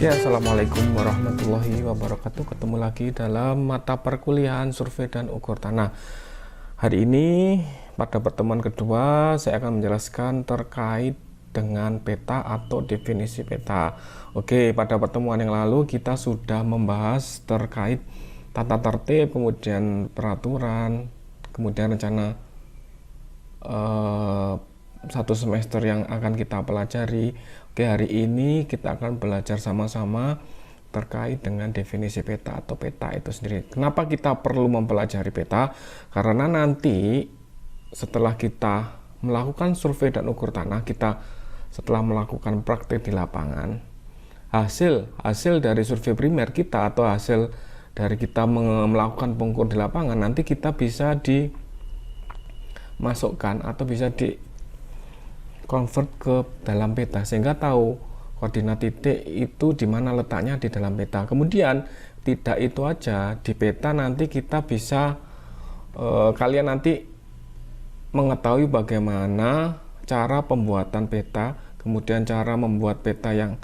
Oke, assalamualaikum warahmatullahi wabarakatuh. Ketemu lagi dalam mata perkuliahan survei dan ukur tanah. Hari ini pada pertemuan kedua saya akan menjelaskan terkait dengan peta atau definisi peta. Oke, pada pertemuan yang lalu kita sudah membahas terkait tata tertib, kemudian peraturan, kemudian rencana satu semester yang akan kita pelajari. Oke, hari ini kita akan belajar sama-sama terkait dengan definisi peta atau peta itu sendiri. Kenapa kita perlu mempelajari peta? Karena nanti setelah kita melakukan survei dan ukur tanah, kita setelah melakukan praktek di lapangan, hasil dari survei primer kita atau hasil dari kita melakukan pengukur di lapangan, nanti kita bisa dimasukkan atau bisa di convert ke dalam peta sehingga tahu koordinat titik itu di mana letaknya di dalam peta. Kemudian tidak itu aja, di peta nanti kita bisa kalian nanti mengetahui bagaimana cara pembuatan peta, kemudian cara membuat peta yang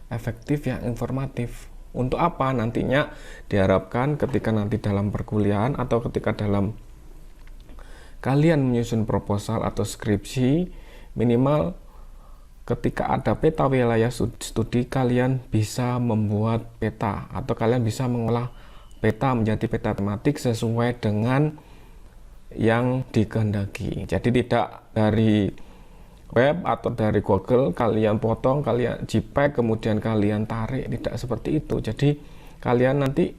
efektif, yang informatif. Untuk apa? Nantinya diharapkan ketika nanti dalam perkuliahan atau ketika dalam kalian menyusun proposal atau skripsi, minimal ketika ada peta wilayah studi, kalian bisa membuat peta atau kalian bisa mengolah peta menjadi peta tematik sesuai dengan yang dikehendaki. Jadi tidak dari web atau dari Google kalian potong, kalian JPEG kemudian kalian tarik, tidak seperti itu. Jadi kalian nanti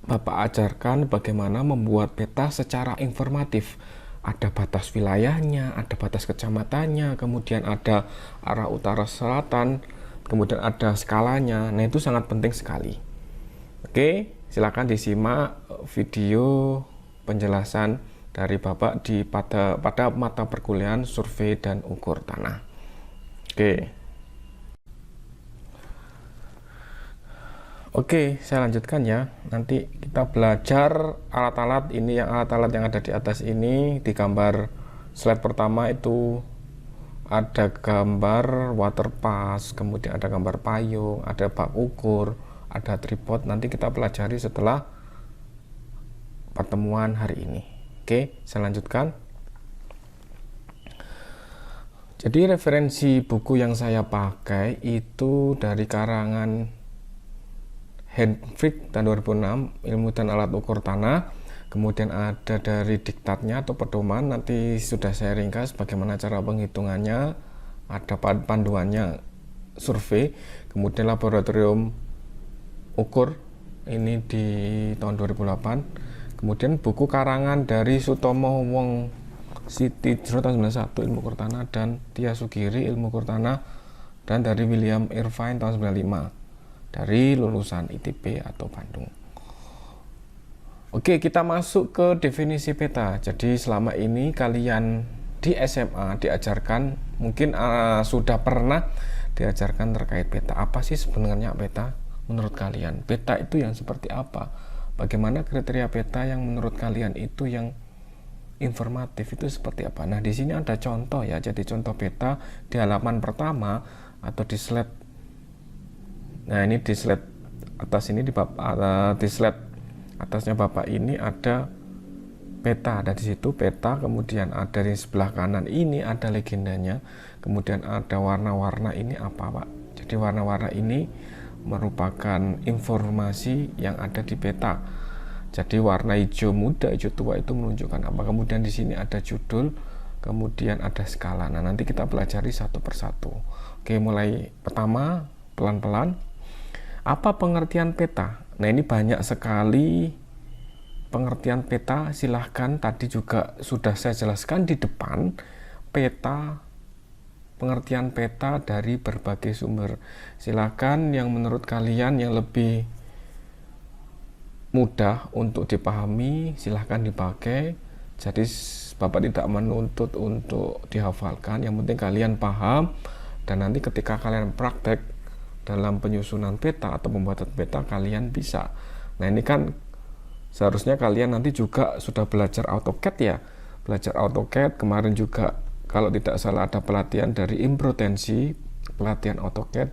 Bapak ajarkan bagaimana membuat peta secara informatif. Ada batas wilayahnya, ada batas kecamatannya, kemudian ada arah utara selatan, kemudian ada skalanya. Nah, itu sangat penting sekali. Oke, silakan disimak video penjelasan dari Bapak pada mata perkuliahan survei dan ukur tanah. Oke, saya lanjutkan ya. Nanti kita belajar alat-alat ini, alat-alat yang ada di atas ini. Di gambar slide pertama itu ada gambar water pass, kemudian ada gambar payung, ada bak ukur, ada tripod. Nanti kita pelajari setelah pertemuan hari ini. Oke, saya lanjutkan. Jadi referensi buku yang saya pakai itu dari karangan Hendrik tahun 2006, ilmu dan alat ukur tanah. Kemudian ada dari diktatnya atau pedoman, nanti sudah saya ringkas bagaimana cara penghitungannya, ada panduannya survei, kemudian laboratorium ukur ini di tahun 2008. Kemudian buku karangan dari Sutomo Wong Siti tahun 91 ilmu ukur tanah, dan Tia Sugiri ilmu ukur tanah, dan dari William Irvine tahun 95 dari lulusan ITB atau Bandung. Oke, kita masuk ke definisi peta. Jadi selama ini kalian di SMA diajarkan, mungkin sudah pernah diajarkan terkait peta. Apa sih sebenarnya peta menurut kalian? Peta itu yang seperti apa? Bagaimana kriteria peta yang menurut kalian itu yang informatif itu seperti apa? Nah, di sini ada contoh ya. Jadi contoh peta di halaman pertama atau di slide. Nah, ini di slide atas ini, di slide atasnya Bapak ini ada peta, ada di situ peta, kemudian ada di sebelah kanan ini ada legendanya, kemudian ada warna-warna ini apa, Pak? Jadi warna-warna ini merupakan informasi yang ada di peta. Jadi warna hijau muda, hijau tua itu menunjukkan apa? Kemudian di sini ada judul, kemudian ada skala. Nah, nanti kita pelajari satu persatu. Oke, mulai pertama pelan-pelan. Apa pengertian peta? Nah, ini banyak sekali pengertian peta. Silahkan, tadi juga sudah saya jelaskan di depan, peta, pengertian peta dari berbagai sumber. Silahkan yang menurut kalian yang lebih mudah untuk dipahami, silahkan dipakai. Jadi Bapak tidak menuntut untuk dihafalkan, yang penting kalian paham, dan nanti ketika kalian praktek dalam penyusunan peta atau pembuatan peta kalian bisa. Nah, ini kan seharusnya kalian nanti juga sudah belajar AutoCAD ya. Belajar AutoCAD kemarin juga kalau tidak salah ada pelatihan dari Improtensi, pelatihan AutoCAD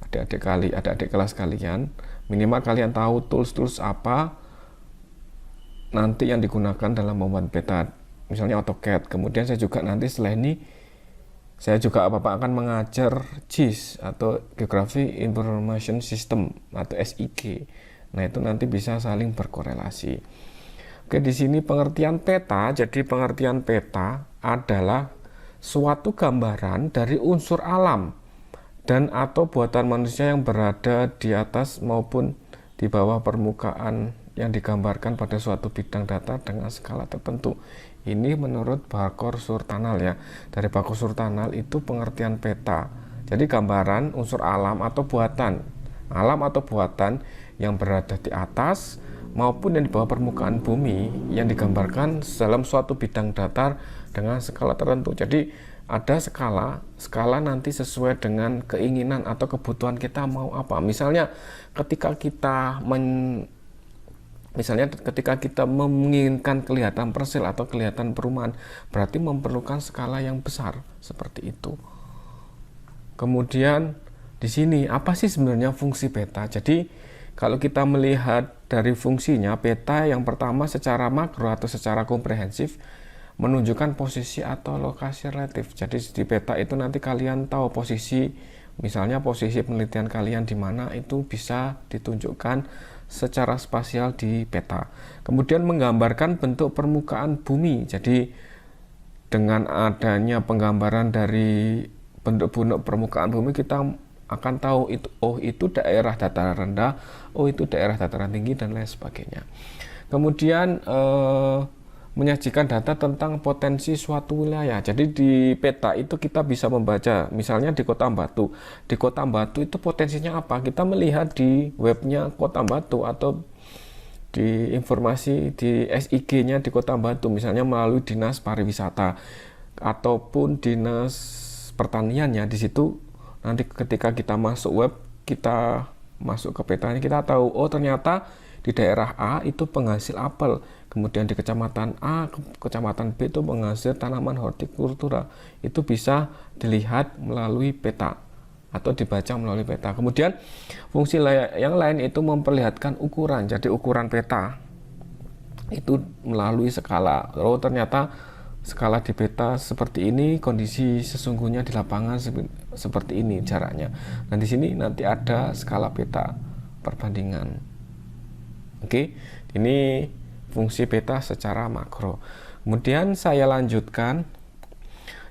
adik-adik kelas kalian, minimal kalian tahu tools apa nanti yang digunakan dalam membuat peta, misalnya AutoCAD. Kemudian saya juga nanti setelah ini saya juga Bapak akan mengajar GIS atau Geography Information System atau SIG. Nah, itu nanti bisa saling berkorelasi. Oke, di sini pengertian peta. Jadi pengertian peta adalah suatu gambaran dari unsur alam dan atau buatan manusia yang berada di atas maupun di bawah permukaan yang digambarkan pada suatu bidang data dengan skala tertentu. Ini menurut Bakhor Surtanal ya. Dari Bakhor Surtanal itu pengertian peta. Jadi gambaran unsur alam atau buatan yang berada di atas maupun yang di bawah permukaan bumi yang digambarkan dalam suatu bidang datar dengan skala tertentu. Jadi ada skala nanti sesuai dengan keinginan atau kebutuhan kita mau apa. Misalnya ketika kita menginginkan kelihatan persil atau kelihatan perumahan, berarti memerlukan skala yang besar seperti itu. Kemudian di sini apa sih sebenarnya fungsi peta? Jadi kalau kita melihat dari fungsinya, peta yang pertama secara makro atau secara komprehensif menunjukkan posisi atau lokasi relatif. Jadi di peta itu nanti kalian tahu posisi, misalnya posisi penelitian kalian di mana, itu bisa ditunjukkan secara spasial di peta. Kemudian menggambarkan bentuk permukaan bumi. Jadi dengan adanya penggambaran dari bentuk permukaan bumi, kita akan tahu itu daerah dataran rendah, itu daerah dataran tinggi, dan lain sebagainya. Kemudian menyajikan data tentang potensi suatu wilayah. Jadi di peta itu kita bisa membaca, misalnya di Kota Batu. Di Kota Batu itu potensinya apa? Kita melihat di webnya Kota Batu atau di informasi di SIG-nya di Kota Batu, misalnya melalui Dinas Pariwisata ataupun Dinas Pertaniannya. Di situ nanti ketika kita masuk web, kita masuk ke petanya, kita tahu ternyata di daerah A itu penghasil apel, kemudian di kecamatan A, kecamatan B itu penghasil tanaman hortikultura. Itu bisa dilihat melalui peta atau dibaca melalui peta. Kemudian fungsi yang lain itu memperlihatkan ukuran. Jadi ukuran peta itu melalui skala. Ternyata skala di peta seperti ini, kondisi sesungguhnya di lapangan seperti ini jaraknya. Nah, di sini nanti ada skala peta perbandingan. Oke, ini fungsi peta secara makro. Kemudian saya lanjutkan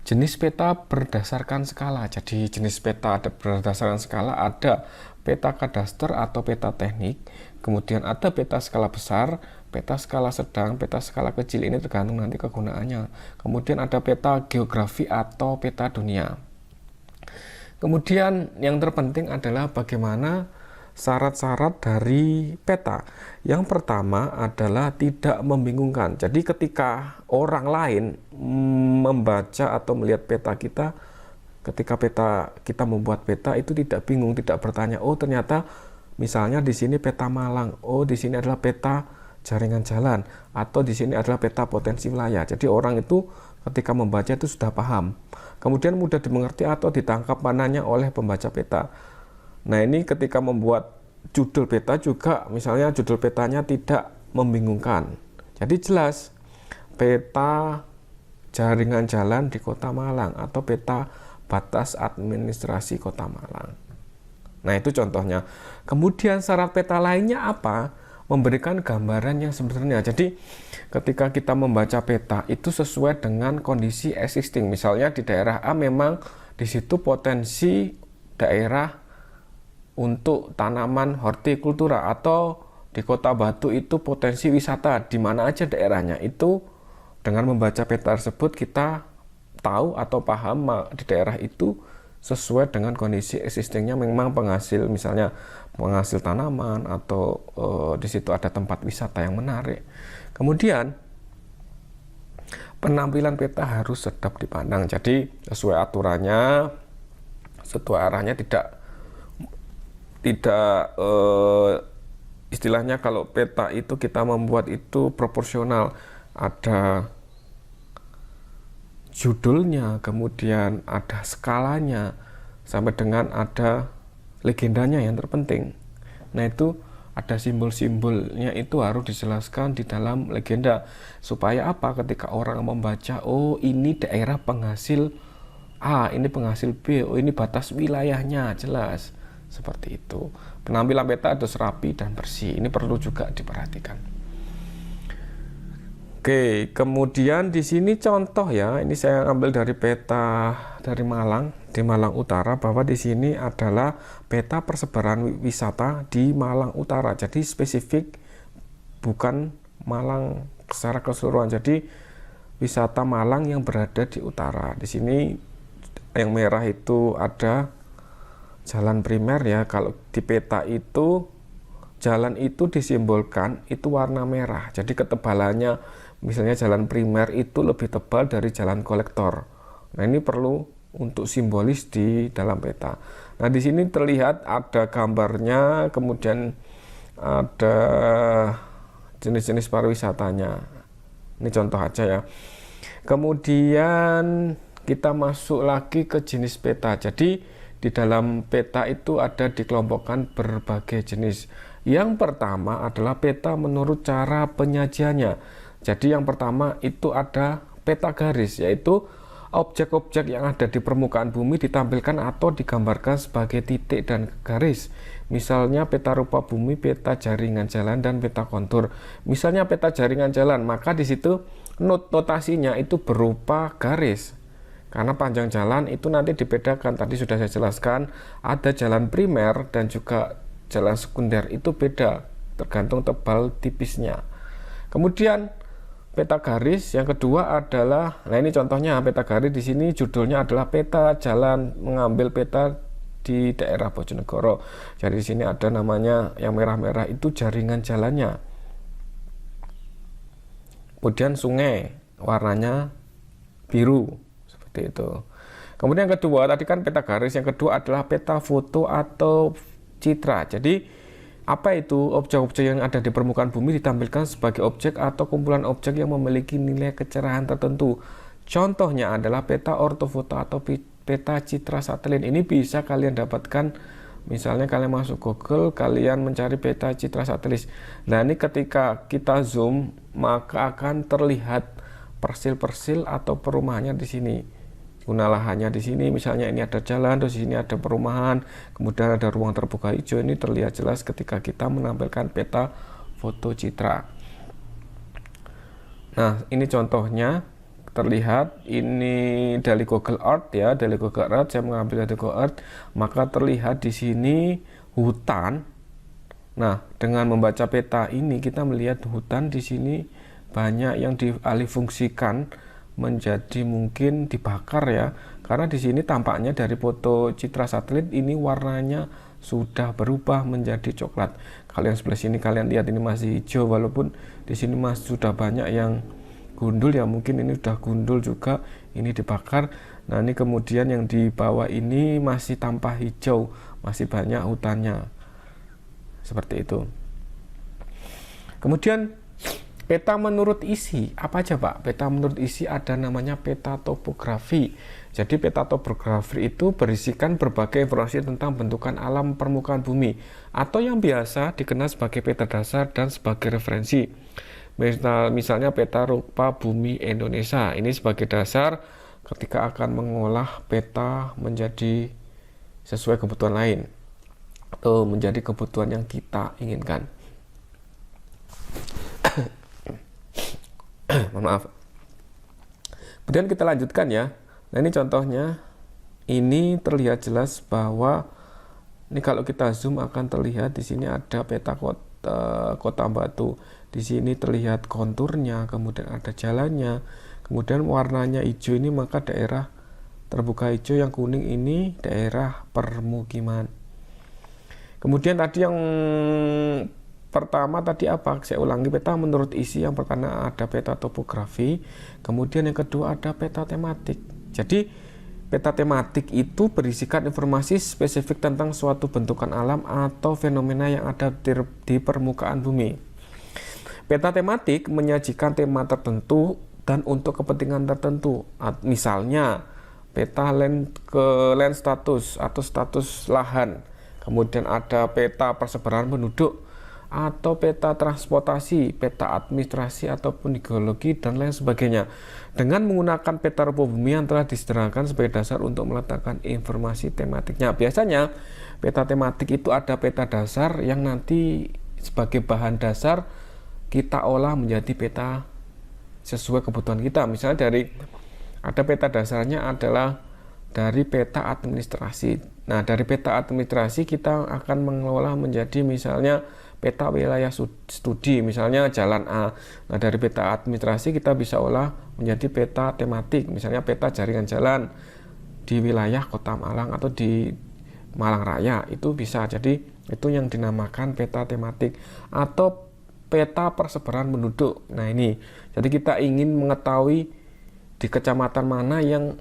jenis peta berdasarkan skala. Jadi jenis peta berdasarkan skala ada peta kadaster atau peta teknik, kemudian ada peta skala besar, peta skala sedang, peta skala kecil. Ini tergantung nanti kegunaannya. Kemudian ada peta geografi atau peta dunia. Kemudian yang terpenting adalah bagaimana syarat-syarat dari peta. Yang pertama adalah tidak membingungkan. Jadi ketika orang lain membaca atau melihat peta kita, ketika kita membuat peta itu tidak bingung, tidak bertanya, ternyata misalnya di sini peta Malang, di sini adalah peta jaringan jalan, atau di sini adalah peta potensi wilayah. Jadi orang itu ketika membaca itu sudah paham. Kemudian mudah dimengerti atau ditangkap mananya oleh pembaca peta. Nah, ini ketika membuat judul peta juga, misalnya judul petanya tidak membingungkan. Jadi jelas peta jaringan jalan di Kota Malang atau peta batas administrasi Kota Malang. Nah, itu contohnya. Kemudian syarat peta lainnya apa? Memberikan gambaran yang sebenarnya. Jadi ketika kita membaca peta itu sesuai dengan kondisi existing. Misalnya di daerah A memang di situ potensi daerah untuk tanaman hortikultura, atau di Kota Batu itu potensi wisata, di mana aja daerahnya. Itu dengan membaca peta tersebut kita tahu atau paham di daerah itu sesuai dengan kondisi existingnya memang penghasil, misalnya penghasil tanaman, atau di situ ada tempat wisata yang menarik. Kemudian penampilan peta harus sedap dipandang. Jadi sesuai aturannya, sesuai arahnya, tidak istilahnya kalau peta itu kita membuat itu proporsional, ada judulnya, kemudian ada skalanya, sampai dengan ada legendanya yang terpenting. Nah, itu ada simbol-simbolnya, itu harus dijelaskan di dalam legenda. Supaya apa? Ketika orang membaca, oh ini daerah penghasil A, ini penghasil B, oh ini batas wilayahnya jelas. Seperti itu. Penampilan peta harus rapi dan bersih. Ini perlu juga diperhatikan. Oke, kemudian di sini contoh ya, ini saya ambil dari peta dari Malang, di Malang Utara, bahwa di sini adalah peta persebaran wisata di Malang Utara. Jadi spesifik, bukan Malang secara keseluruhan. Jadi wisata Malang yang berada di utara. Di sini yang merah itu ada jalan primer ya. Kalau di peta itu jalan itu disimbolkan itu warna merah. Jadi ketebalannya misalnya jalan primer itu lebih tebal dari jalan kolektor. Nah, ini perlu untuk simbolis di dalam peta. Nah, di sini terlihat ada gambarnya, kemudian ada jenis-jenis pariwisatanya. Ini contoh aja ya. Kemudian kita masuk lagi ke jenis peta. Jadi di dalam peta itu ada dikelompokkan berbagai jenis. Yang pertama adalah peta menurut cara penyajiannya. Jadi yang pertama itu ada peta garis, yaitu objek-objek yang ada di permukaan bumi ditampilkan atau digambarkan sebagai titik dan garis. Misalnya peta rupa bumi, peta jaringan jalan, dan peta kontur. Misalnya peta jaringan jalan, maka di situ notasinya itu berupa garis. Karena panjang jalan itu nanti dibedakan, tadi sudah saya jelaskan, ada jalan primer dan juga jalan sekunder, itu beda tergantung tebal tipisnya. Kemudian peta garis yang kedua adalah, nah ini contohnya peta garis, di sini judulnya adalah peta jalan mengambil peta di daerah Bojonegoro. Jadi di sini ada namanya yang merah-merah itu jaringan jalannya. Kemudian sungai warnanya biru seperti itu. Kemudian yang kedua tadi kan peta garis, yang kedua adalah peta foto atau citra. Jadi apa itu? Objek-objek yang ada di permukaan bumi ditampilkan sebagai objek atau kumpulan objek yang memiliki nilai kecerahan tertentu. Contohnya adalah peta ortofoto atau peta citra satelit. Ini bisa kalian dapatkan, misalnya kalian masuk Google, kalian mencari peta citra satelit. Nah, ini ketika kita zoom, maka akan terlihat persil-persil atau perumahannya di sini. Guna lahannya di sini, misalnya ini ada jalan, terus di sini ada perumahan, kemudian ada ruang terbuka hijau. Ini terlihat jelas ketika kita menampilkan peta foto citra. Nah, ini contohnya terlihat, ini dari Google Earth ya, dari Google Earth, saya mengambil dari Google Earth, maka terlihat di sini hutan. Nah, dengan membaca peta ini kita melihat hutan di sini banyak yang dialihfungsikan menjadi mungkin dibakar ya, karena di sini tampaknya dari foto citra satelit ini warnanya sudah berubah menjadi coklat. Kalian sebelah sini kalian lihat ini masih hijau, walaupun di sini masih sudah banyak yang gundul ya, mungkin ini sudah gundul juga, ini dibakar. Nah, ini kemudian yang di bawah ini masih tampak hijau, masih banyak hutannya seperti itu. Kemudian peta menurut isi, apa aja Pak? Peta menurut isi ada namanya peta topografi. Jadi peta topografi itu berisikan berbagai informasi tentang bentukan alam permukaan bumi, atau yang biasa dikenal sebagai peta dasar dan sebagai referensi. Misalnya peta rupa bumi Indonesia, ini sebagai dasar ketika akan mengolah peta menjadi sesuai kebutuhan lain, atau menjadi kebutuhan yang kita inginkan. Mohon maaf. Kemudian kita lanjutkan ya. Nah, ini contohnya. Ini terlihat jelas bahwa ini kalau kita zoom akan terlihat di sini ada peta kota Batu. Di sini terlihat konturnya, kemudian ada jalannya, kemudian warnanya hijau ini maka daerah terbuka hijau, yang kuning ini daerah permukiman. Kemudian tadi yang pertama tadi apa? Saya ulangi, peta menurut isi. Yang pertama ada peta topografi, kemudian yang kedua ada peta tematik. Jadi peta tematik itu berisikan informasi spesifik tentang suatu bentukan alam atau fenomena yang ada di permukaan bumi. Peta tematik menyajikan tema tertentu dan untuk kepentingan tertentu. Misalnya peta land status atau status lahan. kemudian ada peta persebaran penduduk, atau peta transportasi, peta administrasi, ataupun geologi, dan lain sebagainya. Dengan menggunakan peta rupa bumi yang telah disederhanakan sebagai dasar untuk meletakkan informasi tematiknya. Biasanya peta tematik itu ada peta dasar yang nanti sebagai bahan dasar kita olah menjadi peta sesuai kebutuhan kita. Misalnya ada peta dasarnya adalah dari peta administrasi. Nah, dari peta administrasi kita akan mengelola menjadi misalnya peta wilayah studi, misalnya jalan A. Nah, dari peta administrasi kita bisa olah menjadi peta tematik, misalnya peta jaringan jalan di wilayah Kota Malang atau di Malang Raya, itu bisa. Jadi itu yang dinamakan peta tematik atau peta persebaran penduduk. Nah, ini jadi kita ingin mengetahui di kecamatan mana yang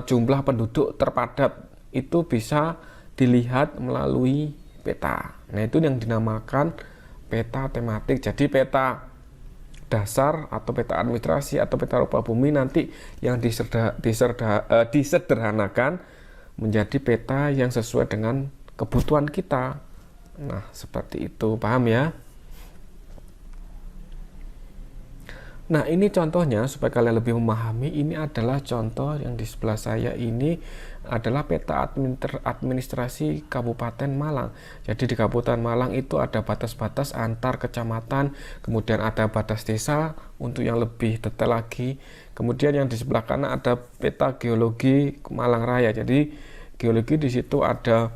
jumlah penduduk terpadat, itu bisa dilihat melalui peta. Nah, itu yang dinamakan peta tematik. Jadi peta dasar atau peta administrasi atau peta rupa bumi nanti yang disederhanakan menjadi peta yang sesuai dengan kebutuhan kita. Nah, seperti itu, paham ya? Nah, ini contohnya supaya kalian lebih memahami. Ini adalah contoh yang di sebelah saya ini adalah peta administrasi Kabupaten Malang. Jadi di Kabupaten Malang itu ada batas-batas antar kecamatan, kemudian ada batas desa untuk yang lebih detail lagi. Kemudian yang di sebelah kanan ada peta geologi Malang Raya. Jadi geologi di situ ada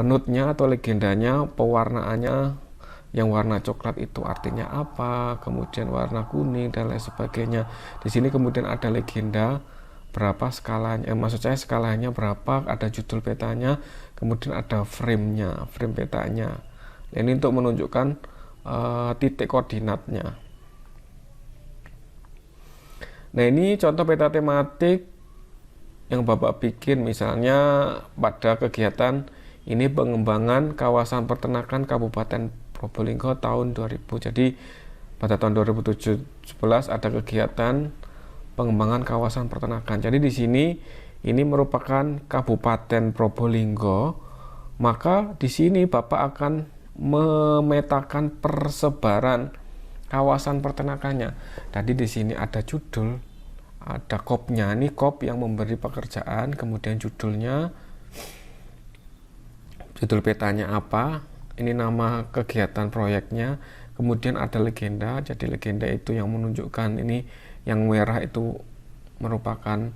notnya atau legendanya, pewarnaannya. Yang warna coklat itu artinya apa, kemudian warna kuning dan lain sebagainya. Di sini kemudian ada legenda berapa skalanya, maksud saya skalanya berapa, ada judul petanya, kemudian ada frame petanya. Ini untuk menunjukkan titik koordinatnya. Nah, ini contoh peta tematik yang Bapak bikin, misalnya pada kegiatan ini pengembangan kawasan peternakan Kabupaten Probolinggo tahun 2000. Jadi pada tahun 2017 ada kegiatan pengembangan kawasan peternakan. Jadi di sini ini merupakan Kabupaten Probolinggo, maka di sini Bapak akan memetakan persebaran kawasan peternakannya. Tadi di sini ada judul, ada kopnya. Ini kop yang memberi pekerjaan, kemudian judulnya, judul petanya apa, ini nama kegiatan proyeknya, kemudian ada legenda. Jadi legenda itu yang menunjukkan ini yang merah itu merupakan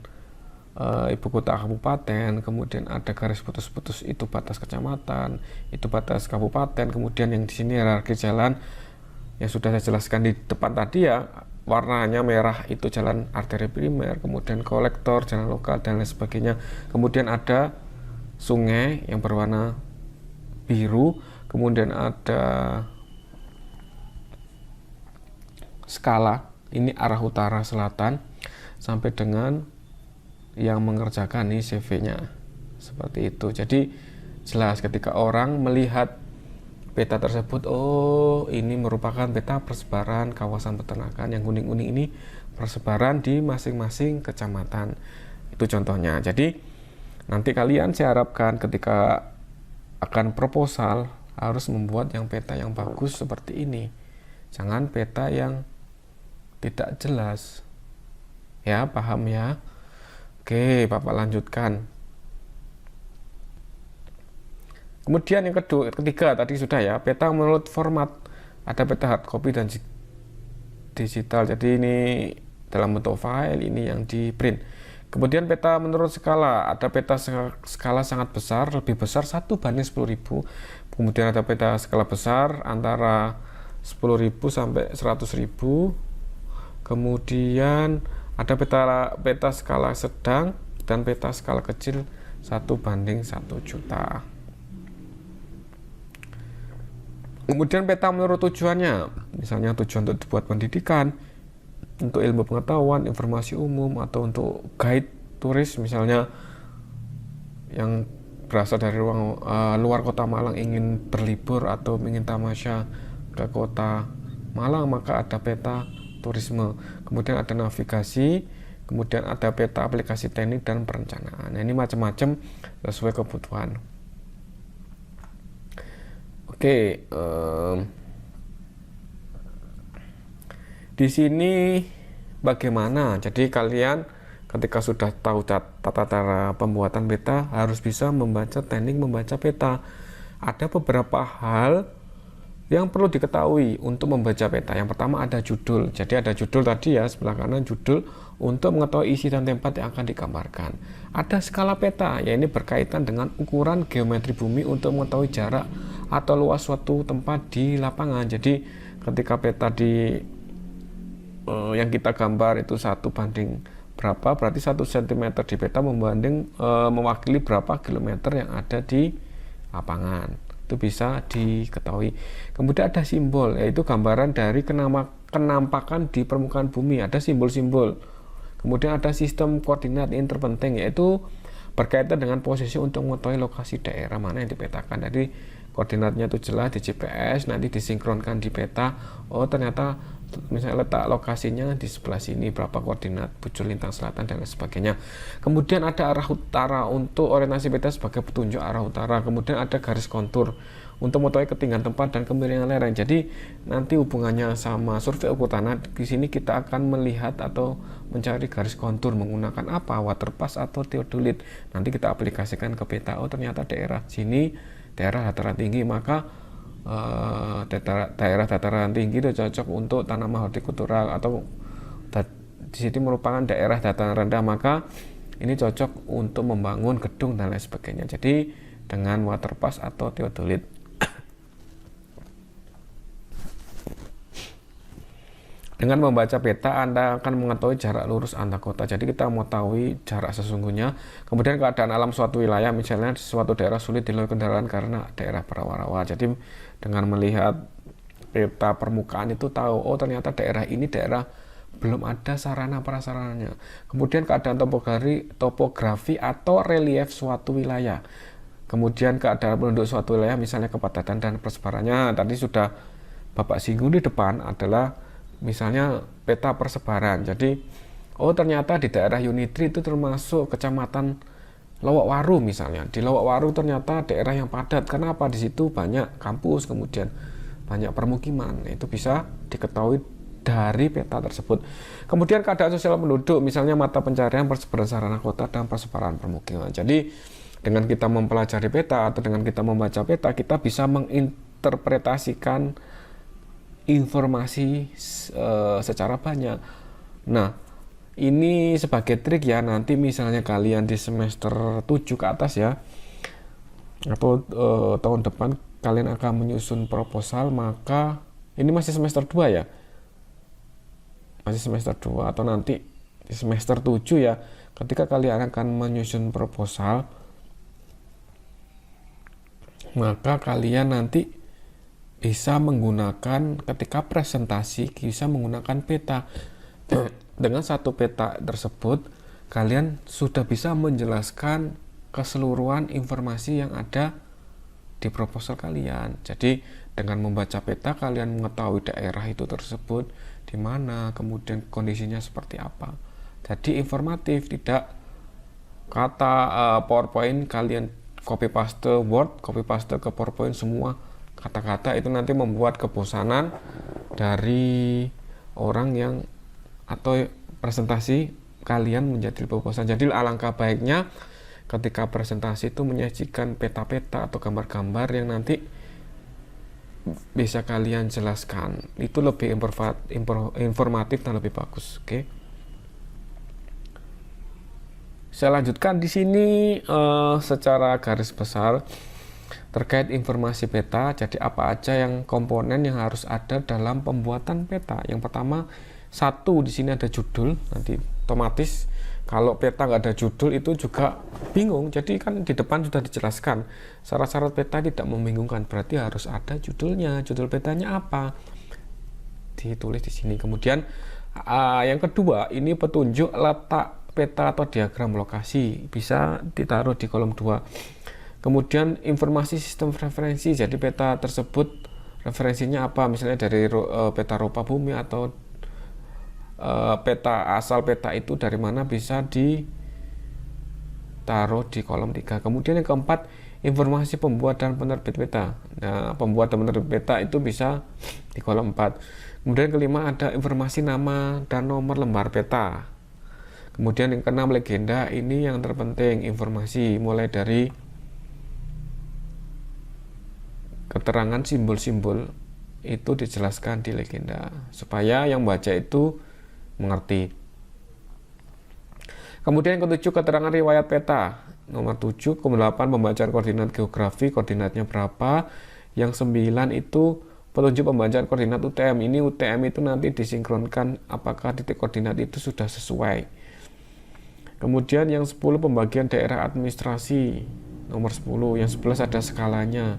ibu kota kabupaten, kemudian ada garis putus-putus itu batas kecamatan, itu batas kabupaten, kemudian yang di sini hierarki jalan yang sudah saya jelaskan di depan tadi ya, warnanya merah itu jalan arteri primer, kemudian kolektor, jalan lokal dan lain sebagainya. Kemudian ada sungai yang berwarna biru, kemudian ada skala, ini arah utara selatan sampai dengan yang mengerjakan ini CV-nya seperti itu. Jadi jelas ketika orang melihat peta tersebut, oh ini merupakan peta persebaran kawasan peternakan. Yang kuning-kuning ini persebaran di masing-masing kecamatan. Itu contohnya. Jadi nanti kalian saya harapkan ketika akan proposal harus membuat yang peta yang bagus seperti ini. Jangan peta yang tidak jelas. Ya, paham ya? Oke, Bapak lanjutkan. Kemudian yang ketiga tadi sudah ya, peta menurut format. Ada peta hard copy dan digital. Jadi ini dalam bentuk file, ini yang di print. Kemudian peta menurut skala, ada peta skala sangat besar, lebih besar 1:10.000. Kemudian ada peta skala besar antara 10.000 sampai 100.000. Kemudian ada peta skala sedang dan peta skala kecil 1:1.000.000. Kemudian peta menurut tujuannya, misalnya tujuan untuk dibuat pendidikan, untuk ilmu pengetahuan, informasi umum, atau untuk guide turis misalnya yang berasal dari luar kota Malang ingin berlibur atau ingin tamasya ke kota Malang, maka ada peta turisme. Kemudian ada navigasi, kemudian ada peta aplikasi teknik dan perencanaan. Nah, ini macam-macam sesuai kebutuhan. Oke, di sini bagaimana? Jadi kalian ketika sudah tahu tata cara pembuatan peta harus bisa membaca teknik membaca peta. Ada beberapa hal yang perlu diketahui untuk membaca peta. Yang pertama ada judul. Jadi ada judul tadi ya, sebelah kanan judul untuk mengetahui isi dan tempat yang akan digambarkan. Ada skala peta, ya ini berkaitan dengan ukuran geometri bumi untuk mengetahui jarak atau luas suatu tempat di lapangan. Jadi ketika peta yang kita gambar itu 1 banding berapa, berarti 1 cm di peta mewakili berapa kilometer yang ada di lapangan. Itu bisa diketahui. Kemudian ada simbol, yaitu gambaran dari kenampakan di permukaan bumi. Ada simbol-simbol. Kemudian ada sistem koordinat yang terpenting, yaitu berkaitan dengan posisi untuk mengetahui lokasi daerah mana yang dipetakan. Jadi koordinatnya itu jelas di GPS, nanti disinkronkan di peta. Oh ternyata misalnya letak lokasinya di sebelah sini, berapa koordinat bujur lintang selatan dan lain sebagainya. Kemudian ada arah utara untuk orientasi peta sebagai petunjuk arah utara. Kemudian ada garis kontur untuk mengetahui ketinggian tempat dan kemiringan lereng. Jadi nanti hubungannya sama survei ukur tanah. Di sini kita akan melihat atau mencari garis kontur menggunakan apa? Waterpass atau theodolit. Nanti kita aplikasikan ke peta. Oh ternyata daerah sini daerah dataran tinggi, maka daerah dataran tinggi itu cocok untuk tanaman hortikultura, atau di sini merupakan daerah dataran rendah, maka ini cocok untuk membangun gedung dan lain sebagainya. Jadi dengan waterpass atau theodolit. Dengan membaca peta, Anda akan mengetahui jarak lurus antar kota. Jadi kita mau tahu jarak sesungguhnya. Kemudian keadaan alam suatu wilayah, misalnya suatu daerah sulit dilalui kendaraan karena daerah rawa-rawa. Jadi dengan melihat peta permukaan itu tahu, oh ternyata daerah ini daerah belum ada sarana prasarananya. Kemudian keadaan topografi atau relief suatu wilayah. Kemudian keadaan penduduk suatu wilayah, misalnya kepadatan dan persebarannya. Tadi sudah Bapak singgung di depan adalah misalnya peta persebaran. Jadi oh ternyata di daerah Unitri itu termasuk kecamatan Lowokwaru misalnya. Di Lowokwaru ternyata daerah yang padat. Kenapa? Di situ banyak kampus, kemudian banyak permukiman. Itu bisa diketahui dari peta tersebut. Kemudian keadaan sosial penduduk, misalnya mata pencarian, persebaran sarana kota dan persebaran permukiman. Jadi dengan kita mempelajari peta atau dengan kita membaca peta, kita bisa menginterpretasikan informasi secara banyak. Nah, ini sebagai trik ya, nanti misalnya kalian di semester 7 ke atas ya, atau tahun depan kalian akan menyusun proposal, maka ini masih semester 2 ya, masih semester 2 atau nanti di semester 7 ya, ketika kalian akan menyusun proposal, maka kalian nanti bisa menggunakan, ketika presentasi bisa menggunakan peta. Dengan satu peta tersebut kalian sudah bisa menjelaskan keseluruhan informasi yang ada di proposal kalian. Jadi dengan membaca peta kalian mengetahui daerah itu tersebut di mana, kemudian kondisinya seperti apa. Jadi informatif, tidak kata PowerPoint kalian copy paste Word, copy paste ke PowerPoint semua kata-kata, itu nanti membuat kebosanan dari orang yang atau presentasi kalian menjadi bosan. Jadi alangkah baiknya ketika presentasi itu menyajikan peta-peta atau gambar-gambar yang nanti bisa kalian jelaskan. Itu lebih informatif dan lebih bagus. Oke. Saya lanjutkan di sini secara garis besar terkait informasi peta. Jadi apa aja yang komponen yang harus ada dalam pembuatan peta? Yang pertama, satu, di sini ada judul. Nanti otomatis kalau peta nggak ada judul itu juga bingung. Jadi kan di depan sudah dijelaskan syarat-syarat peta tidak membingungkan. Berarti harus ada judulnya. Judul petanya apa? Ditulis di sini. Kemudian yang kedua, ini petunjuk letak peta atau diagram lokasi. Bisa ditaruh di kolom 2. Kemudian informasi sistem referensi, jadi peta tersebut referensinya apa, misalnya dari peta rupa bumi atau peta asal peta itu dari mana, bisa ditaruh di kolom 3. Kemudian yang keempat, informasi pembuat dan penerbit peta. Nah, pembuat dan penerbit peta itu bisa di kolom 4. Kemudian kelima ada informasi nama dan nomor lembar peta. Kemudian yang keenam legenda, ini yang terpenting, informasi mulai dari keterangan simbol-simbol itu dijelaskan di legenda supaya yang baca itu mengerti. Kemudian yang ketujuh keterangan riwayat peta. Nomor 7, ke-8 pembacaan koordinat geografi, koordinatnya berapa. Yang 9 itu petunjuk pembacaan koordinat UTM. Ini UTM itu nanti disinkronkan apakah titik koordinat itu sudah sesuai. Kemudian yang 10 pembagian daerah administrasi. Nomor 10, yang 11 ada skalanya.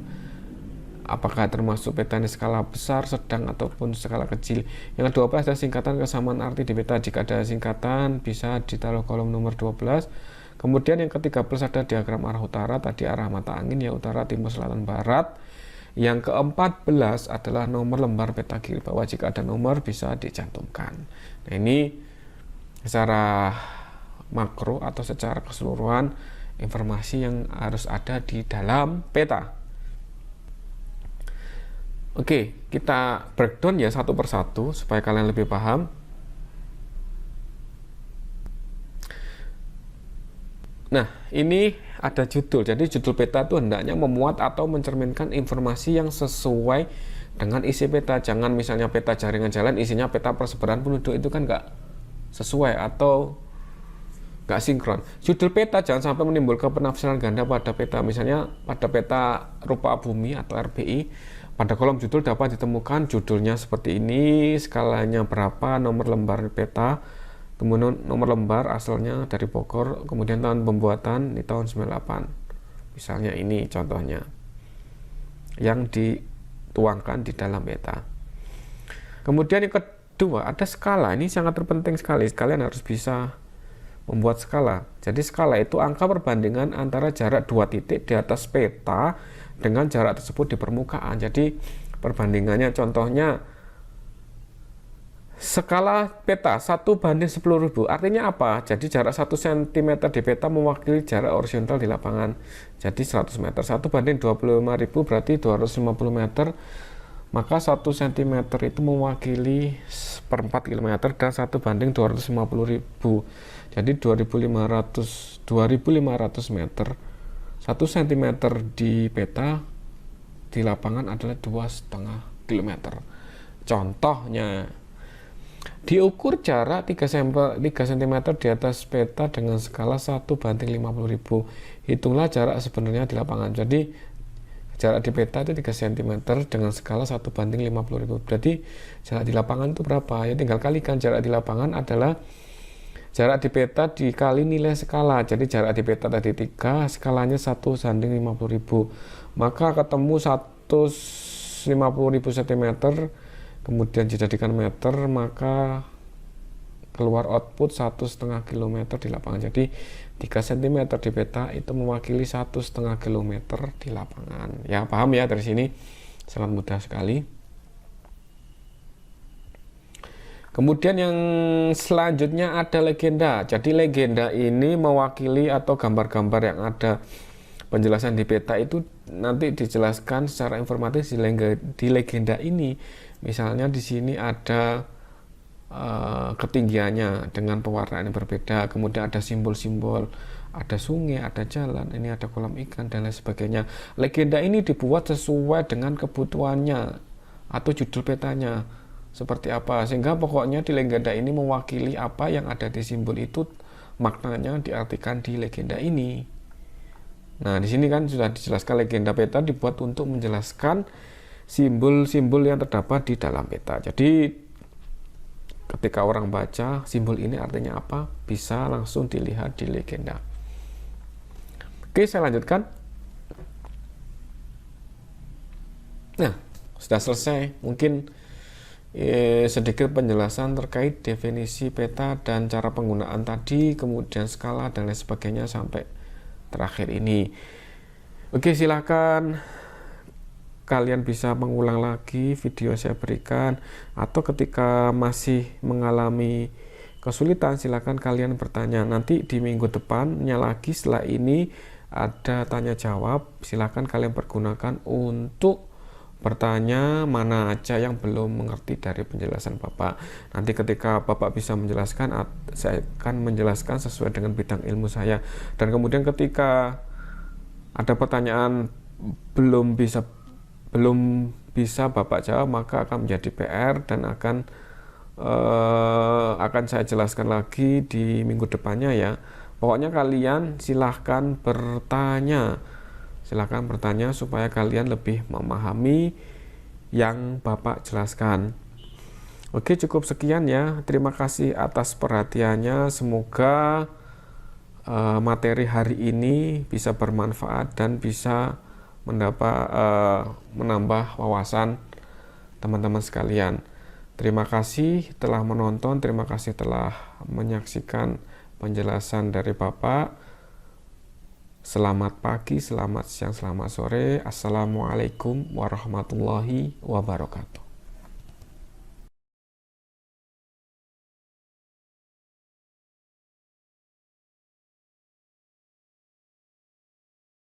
Apakah termasuk peta ini skala besar, sedang, ataupun skala kecil. Yang ke-12 ada singkatan kesamaan arti di peta. Jika ada singkatan bisa ditaruh kolom nomor 12. Kemudian yang ke-13 ada diagram arah utara, tadi arah mata angin ya, utara, timur, selatan, barat. Yang ke-14 adalah nomor lembar peta kiri bawah. Jika ada nomor bisa dicantumkan. Nah, ini secara makro atau secara keseluruhan informasi yang harus ada di dalam peta. Oke, kita breakdown ya satu persatu supaya kalian lebih paham. Nah, ini ada judul. Jadi judul peta itu hendaknya memuat atau mencerminkan informasi yang sesuai dengan isi peta. Jangan misalnya peta jaringan jalan isinya peta persebaran penduduk, itu kan nggak sesuai atau nggak sinkron. Judul peta jangan sampai menimbulkan penafsiran ganda pada peta. Misalnya pada peta rupa bumi atau RBI, pada kolom judul dapat ditemukan judulnya seperti ini, skalanya berapa, nomor lembar peta, kemudian nomor lembar asalnya dari Bogor, kemudian tahun pembuatan di tahun 98. Misalnya ini contohnya yang dituangkan di dalam peta. Kemudian yang kedua ada skala. Ini sangat terpenting sekali. Kalian harus bisa membuat skala. Jadi skala itu angka perbandingan antara jarak dua titik di atas peta dengan jarak tersebut di permukaan. Jadi perbandingannya contohnya skala peta 1/10.000. Artinya apa? Jadi jarak 1 cm di peta mewakili jarak horizontal di lapangan. Jadi 100 meter. 1/25.000 berarti 250 meter. Maka 1 cm itu mewakili 1/4 km dan 1/250.000. Jadi 2.500 meter. 1 cm di peta di lapangan adalah 2,5 km. Contohnya, diukur jarak 3 cm di atas peta dengan skala 1/50.000. Hitunglah jarak sebenarnya di lapangan. Jadi jarak di peta itu 3 cm dengan skala 1/50.000. Berarti jarak di lapangan itu berapa? Ya tinggal kalikan. Jarak di lapangan adalah jarak di peta dikali nilai skala. Jadi jarak di peta tadi 3, skalanya 1/50.000. Maka ketemu 150.000 cm, kemudian dijadikan meter, maka keluar output 1,5 km di lapangan. Jadi 3 cm di peta itu mewakili 1,5 km di lapangan. Ya, paham ya dari sini? Sangat mudah sekali. Kemudian yang selanjutnya ada legenda. Jadi legenda ini mewakili atau gambar-gambar yang ada penjelasan di peta itu nanti dijelaskan secara informatif di legenda ini. Misalnya di sini ada ketinggiannya dengan pewarnaan yang berbeda, kemudian ada simbol-simbol, ada sungai, ada jalan, ini ada kolam ikan dan lain sebagainya. Legenda ini dibuat sesuai dengan kebutuhannya atau judul petanya seperti apa, sehingga pokoknya di legenda ini mewakili apa yang ada di simbol itu, maknanya diartikan di legenda ini. Nah, di sini kan sudah dijelaskan legenda peta dibuat untuk menjelaskan simbol-simbol yang terdapat di dalam peta. Jadi ketika orang baca simbol ini artinya apa, bisa langsung dilihat di legenda. Oke, saya lanjutkan. Nah, sudah selesai. Mungkin sedikit penjelasan terkait definisi peta dan cara penggunaan tadi, kemudian skala dan lain sebagainya sampai terakhir ini. Oke, silakan kalian bisa mengulang lagi video yang saya berikan, atau ketika masih mengalami kesulitan silakan kalian bertanya. Nanti di minggu depannya lagi setelah ini ada tanya jawab, silakan kalian pergunakan untuk bertanya mana aja yang belum mengerti dari penjelasan Bapak. Nanti ketika Bapak bisa menjelaskan, saya akan menjelaskan sesuai dengan bidang ilmu saya. Dan kemudian ketika ada pertanyaan belum bisa Bapak jawab, maka akan menjadi PR dan akan saya jelaskan lagi di minggu depannya ya. Pokoknya kalian silahkan bertanya supaya kalian lebih memahami yang Bapak jelaskan. Oke, cukup sekian ya. Terima kasih atas perhatiannya. Semoga materi hari ini bisa bermanfaat dan bisa menambah wawasan teman-teman sekalian. Terima kasih telah menonton, terima kasih telah menyaksikan penjelasan dari Bapak. Selamat pagi, selamat siang, selamat sore. Assalamualaikum warahmatullahi wabarakatuh.